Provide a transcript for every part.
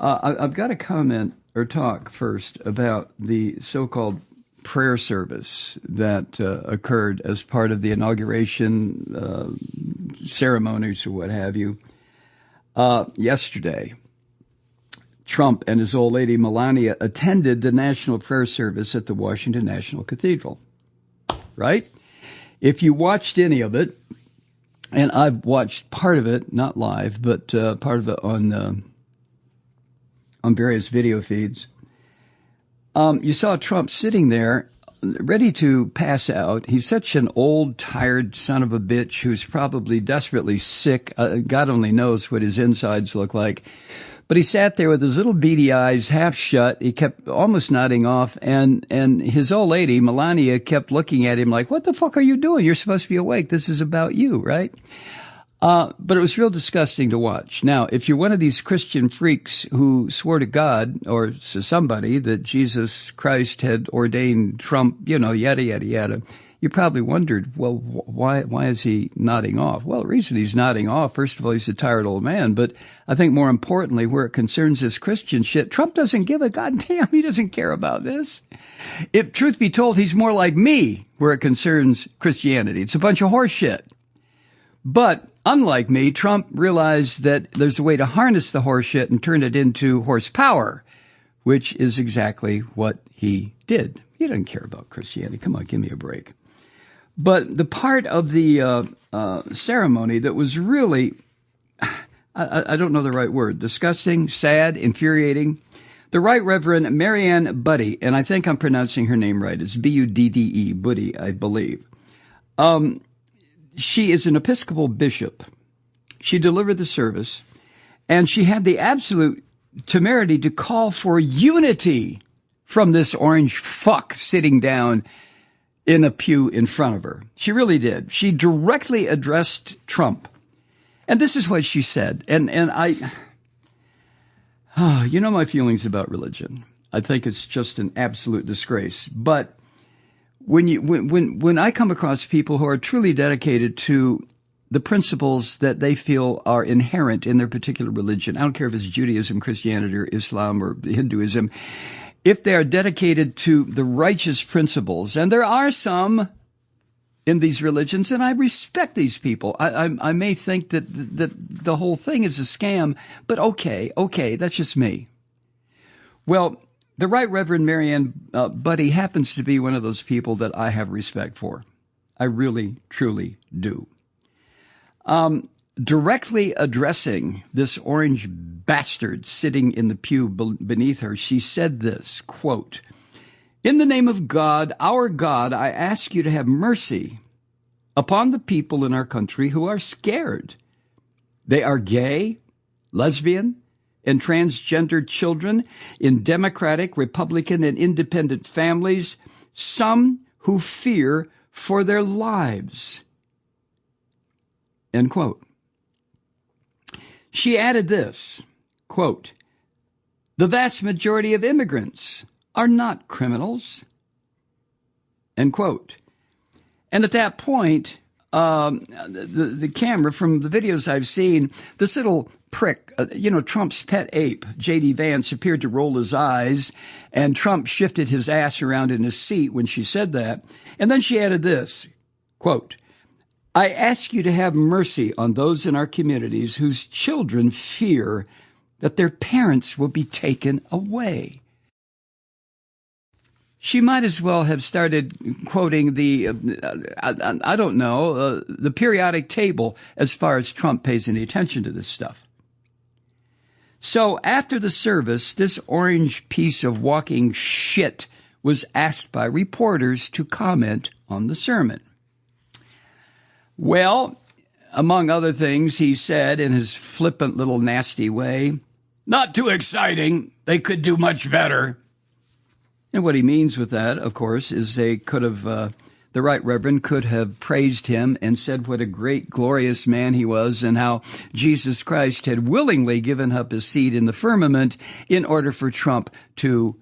I've got to comment or talk first about the so-called prayer service that occurred as part of the inauguration ceremonies or what have you yesterday. Trump and his old lady Melania attended the national prayer service at the Washington National Cathedral, right? If you watched any of it, and I've watched part of it, not live, but part of it on various video feeds, you saw Trump sitting there ready to pass out. He's such an old, tired son of a bitch who's probably desperately sick. God only knows what his insides look like. But he sat there with his little beady eyes half shut. He kept almost nodding off. And his old lady, Melania, kept looking at him like, what the fuck are you doing? You're supposed to be awake. This is about you, right? But it was real disgusting to watch. Now, if you're one of these Christian freaks who swore to God or to somebody that Jesus Christ had ordained Trump, yada, yada, yada, you probably wondered, well, why is he nodding off? Well, the reason he's nodding off, first of all, he's a tired old man. But I think more importantly, where it concerns this Christian shit, Trump doesn't give a goddamn. He doesn't care about this. If truth be told, he's more like me where it concerns Christianity. It's a bunch of horse shit. But unlike me, Trump realized that there's a way to harness the horse shit and turn it into horsepower, which is exactly what he did. He doesn't care about Christianity. Come on, give me a break. But the part of the ceremony that was really, I don't know the right word, disgusting, sad, infuriating, the Right Reverend Marianne Budde, and I think I'm pronouncing her name right, it's Budde, Budde, I believe. She is an Episcopal bishop. She delivered the service, and she had the absolute temerity to call for unity from this orange fuck sitting down in a pew in front of her. She really did. She directly addressed Trump. And this is what she said. And you know my feelings about religion. I think it's just an absolute disgrace. But when I come across people who are truly dedicated to the principles that they feel are inherent in their particular religion, I don't care if it's Judaism, Christianity, or Islam, or Hinduism, if they are dedicated to the righteous principles, and there are some in these religions, and I respect these people. I may think that the whole thing is a scam, but okay, that's just me. Well, the Right Reverend Marianne Budde happens to be one of those people that I have respect for. I really, truly do. Directly addressing this orange bastard sitting in the pew beneath her, she said this, quote, "In the name of God, our God, I ask you to have mercy upon the people in our country who are scared. They are gay, lesbian, and transgender children in Democratic, Republican, and independent families, some who fear for their lives." End quote. She added this, quote, "The vast majority of immigrants are not criminals," end quote. And at that point, the camera, from the videos I've seen, this little prick, Trump's pet ape, J.D. Vance, appeared to roll his eyes, and Trump shifted his ass around in his seat when she said that. And then she added this, quote, "I ask you to have mercy on those in our communities whose children fear that their parents will be taken away." She might as well have started quoting the periodic table as far as Trump pays any attention to this stuff. So after the service, this orange piece of walking shit was asked by reporters to comment on the sermon. Well, among other things, he said in his flippant little nasty way, "Not too exciting. They could do much better." And what he means with that, of course, is they could have, the Right Reverend could have praised him and said what a great, glorious man he was and how Jesus Christ had willingly given up his seat in the firmament in order for Trump to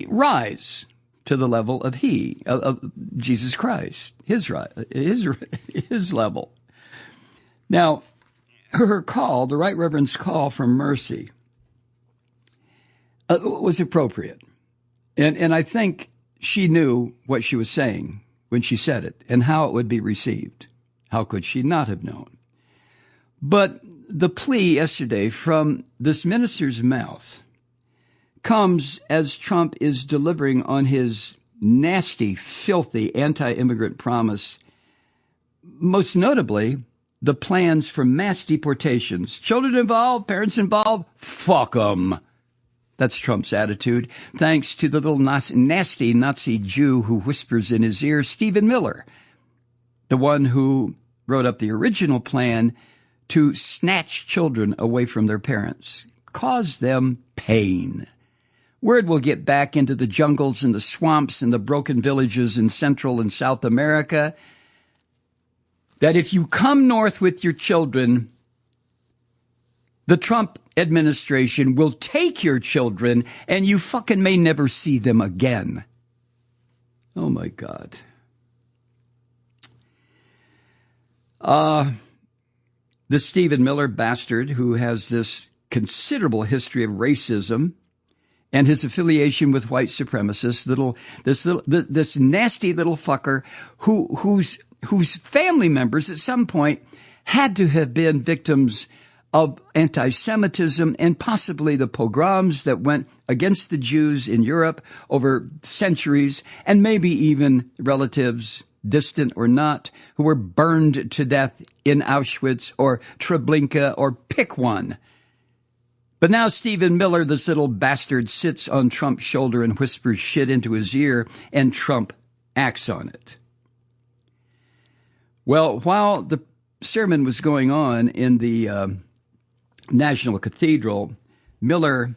rise to the level of Jesus Christ, his level. Now, her call, the Right Reverend's call for mercy, was appropriate. And I think she knew what she was saying when she said it and how it would be received. How could she not have known? But the plea yesterday from this minister's mouth comes as Trump is delivering on his nasty, filthy anti-immigrant promise, most notably the plans for mass deportations. Children involved, parents involved, fuck 'em. That's Trump's attitude, thanks to the little nasty Nazi Jew who whispers in his ear, Stephen Miller, the one who wrote up the original plan to snatch children away from their parents, cause them pain. Word will get back into the jungles and the swamps and the broken villages in Central and South America that if you come north with your children, the Trump administration will take your children and you fucking may never see them again. Oh, my God. The Stephen Miller bastard who has this considerable history of racism and his affiliation with white supremacists, this nasty little fucker whose family members at some point had to have been victims of anti-Semitism and possibly the pogroms that went against the Jews in Europe over centuries, and maybe even relatives, distant or not, who were burned to death in Auschwitz or Treblinka or pick one. But now Stephen Miller, this little bastard, sits on Trump's shoulder and whispers shit into his ear, and Trump acts on it. Well, while the sermon was going on in the National Cathedral, Miller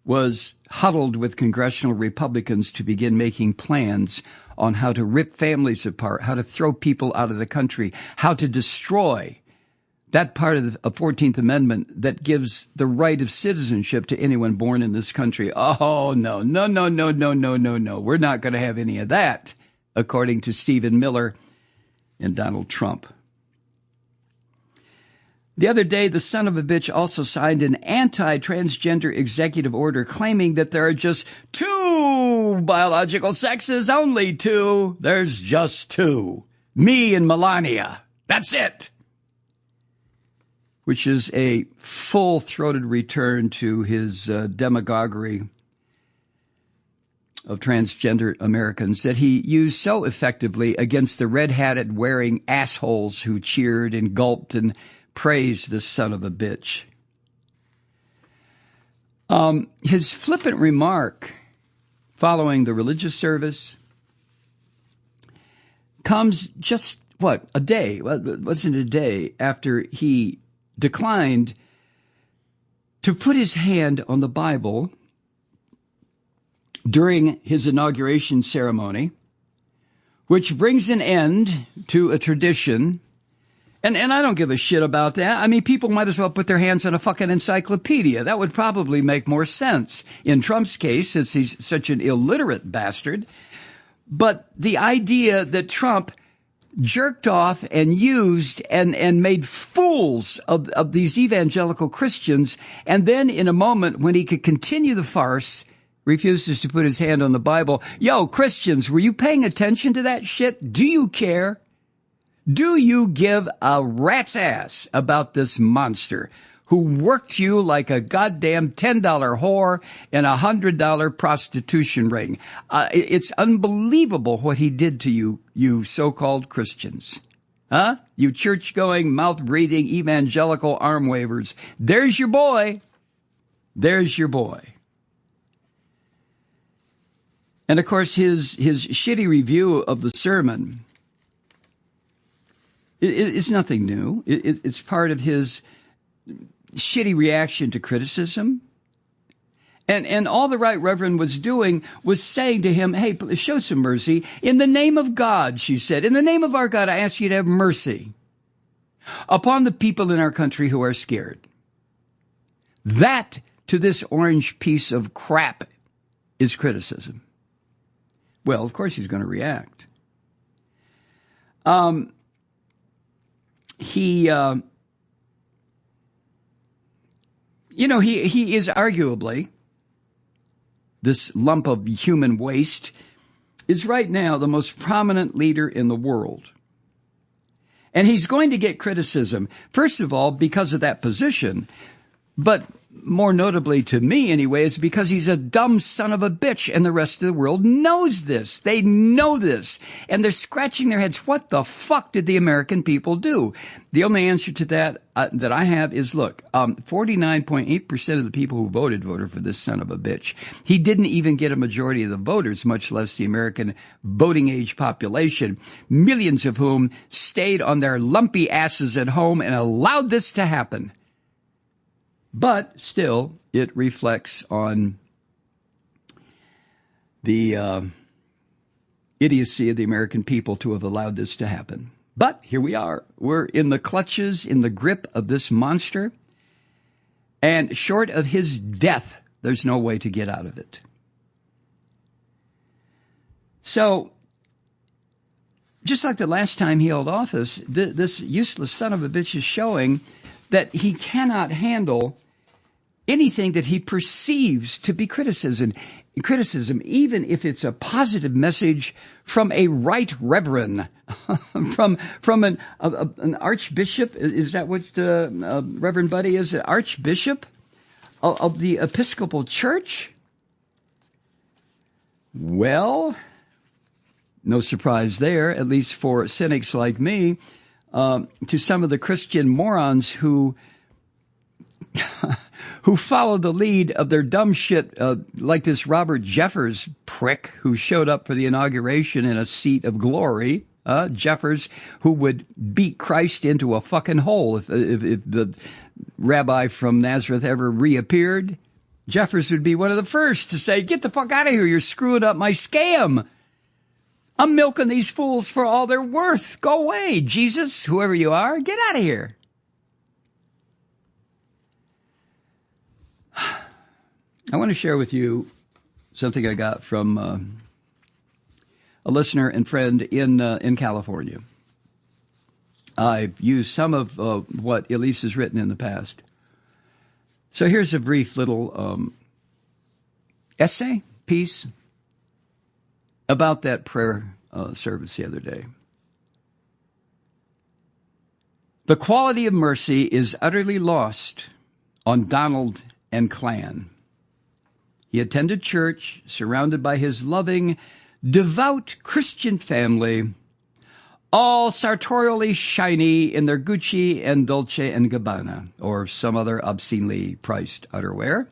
was huddled with congressional Republicans to begin making plans on how to rip families apart, how to throw people out of the country, how to destroy that part of the 14th Amendment that gives the right of citizenship to anyone born in this country. Oh, no. We're not going to have any of that, according to Stephen Miller and Donald Trump. The other day, the son of a bitch also signed an anti-transgender executive order claiming that there are just two biological sexes, only two. There's just two. Me and Melania. That's it. Which is a full-throated return to his demagoguery of transgender Americans that he used so effectively against the red-hatted wearing assholes who cheered and gulped and praised this son of a bitch. His flippant remark following the religious service comes just, a day, wasn't a day after he declined to put his hand on the Bible during his inauguration ceremony, which brings an end to a tradition. And I don't give a shit about that. I mean, people might as well put their hands on a fucking encyclopedia. That would probably make more sense in Trump's case, since he's such an illiterate bastard. But the idea that Trump jerked off and used and made fools of these evangelical Christians, and then in a moment when he could continue the farce, refuses to put his hand on the Bible. Yo, Christians, were you paying attention to that shit? Do you care? Do you give a rat's ass about this monster who worked you like a goddamn $10 whore in a $100 prostitution ring? It's unbelievable what he did to you, you so-called Christians. Huh? You church-going, mouth-breathing, evangelical arm wavers. There's your boy. There's your boy. And, of course, his shitty review of the sermon is nothing new. It's part of his shitty reaction to criticism. And all the right reverend was doing was saying to him, hey, show some mercy. In the name of God, she said, in the name of our God, I ask you to have mercy upon the people in our country who are scared. That, to this orange piece of crap, is criticism. Well, of course he's going to react. He is arguably this lump of human waste, is right now the most prominent leader in the world. And he's going to get criticism, first of all, because of that position, but more notably to me anyway, is because he's a dumb son of a bitch, and the rest of the world knows this. They know this, and they're scratching their heads. What the fuck did the American people do? The only answer to that that I have is, look, 49.8% of the people who voted for this son of a bitch. He didn't even get a majority of the voters, much less the American voting age population, millions of whom stayed on their lumpy asses at home and allowed this to happen. But still, it reflects on the idiocy of the American people to have allowed this to happen. But here we are. We're in the clutches, in the grip of this monster. And short of his death, there's no way to get out of it. So, just like the last time he held office, this useless son of a bitch is showing that he cannot handle anything that he perceives to be criticism, even if it's a positive message from a right reverend, from an archbishop. Is that what Reverend Buddy is? An archbishop of the Episcopal Church? Well, no surprise there, at least for cynics like me, to some of the Christian morons who followed the lead of their dumb shit, like this Robert Jeffers prick who showed up for the inauguration in a seat of glory. Jeffers, who would beat Christ into a fucking hole if the rabbi from Nazareth ever reappeared. Jeffers would be one of the first to say, "Get the fuck out of here, you're screwing up my scam. I'm milking these fools for all they're worth. Go away, Jesus, whoever you are, get out of here." I want to share with you something I got from a listener and friend in California. I've used some of what Elise has written in the past. So here's a brief little essay piece about that prayer service the other day. The quality of mercy is utterly lost on Donald and clan. He attended church, surrounded by his loving, devout Christian family, all sartorially shiny in their Gucci and Dolce & Gabbana, or some other obscenely priced outerwear.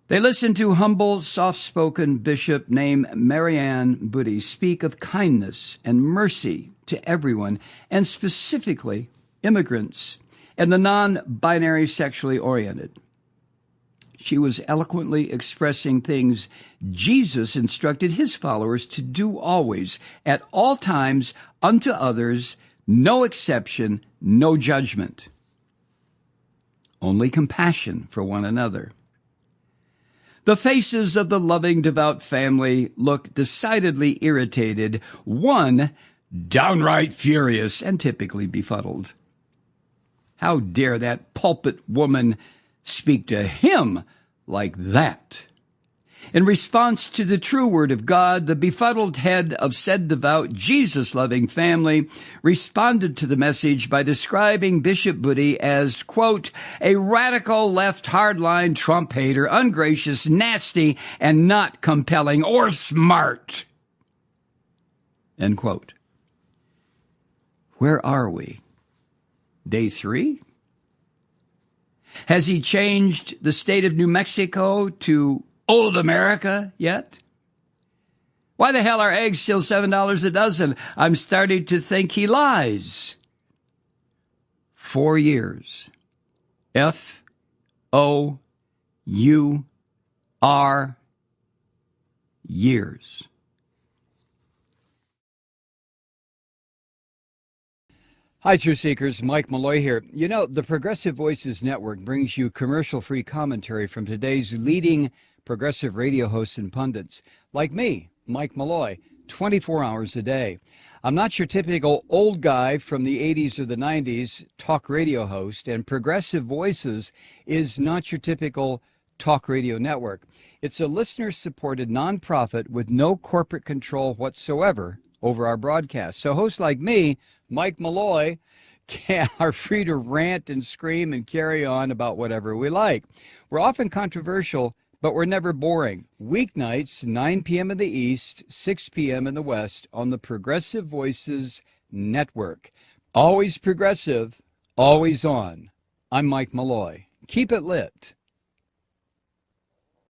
They listened to humble, soft-spoken bishop named Marianne Buddy speak of kindness and mercy to everyone, and specifically immigrants and the non-binary sexually oriented. She was eloquently expressing things Jesus instructed his followers to do always, at all times, unto others, no exception, no judgment. Only compassion for one another. The faces of the loving, devout family look decidedly irritated, one downright furious and typically befuddled. How dare that pulpit woman speak to him like that? In response to the true word of God, the befuddled head of said devout, Jesus-loving family responded to the message by describing Bishop Buddy as, quote, a radical left hardline Trump hater, ungracious, nasty, and not compelling or smart, end quote. Where are we? Day 3? Has he changed the state of New Mexico to old America yet? Why the hell are eggs still $7 a dozen? I'm starting to think he lies. 4 years. F-O-U-R years. Hi, Truth Seekers. Mike Malloy here. You know, the Progressive Voices Network brings you commercial-free commentary from today's leading progressive radio hosts and pundits, like me, Mike Malloy, 24 hours a day. I'm not your typical old guy from the 80s or the 90s talk radio host, and Progressive Voices is not your typical Talk Radio Network. It's a listener-supported nonprofit with no corporate control whatsoever over our broadcast. So hosts like me, Mike Malloy, are free to rant and scream and carry on about whatever we like. We're often controversial, but we're never boring. Weeknights, 9 p.m. in the East, 6 p.m. in the West on the Progressive Voices Network. Always progressive, always on. I'm Mike Malloy. Keep it lit.